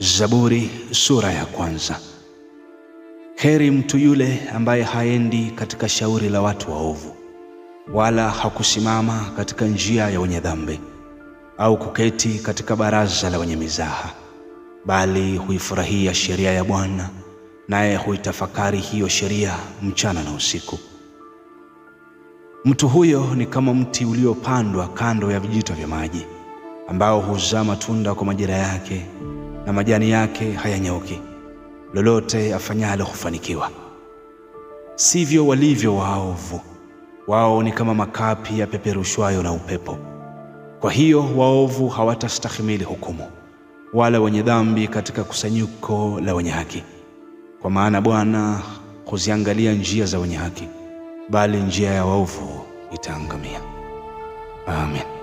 Zaburi sura ya kwanza. Heri mtu yule ambaye haendi katika shauri la watu waovu, wala hakusimama katika njia ya wenye dhambi, au kuketi katika baraza la wenye mizaha, bali huifurahia sheria ya Bwana, naye huitafakari hiyo sheria mchana na usiku. Mtu huyo ni kama mti uliopandwa kando ya vijito vya maji, ambao huzaa matunda kwa majira yake, na majani yake hayanyauki. Lolote afanyalo hufanikiwa. Sivyo walivyo waovu, wao ni kama makapi yapeperushwayo na upepo. Kwa hiyo waovu hawatastahimili hukumu, wala wenye dhambi katika kusanyiko la wenye haki. Kwa maana Bwana huziangalia njia za wenye haki, bali njia ya waovu itaangamia. Amen.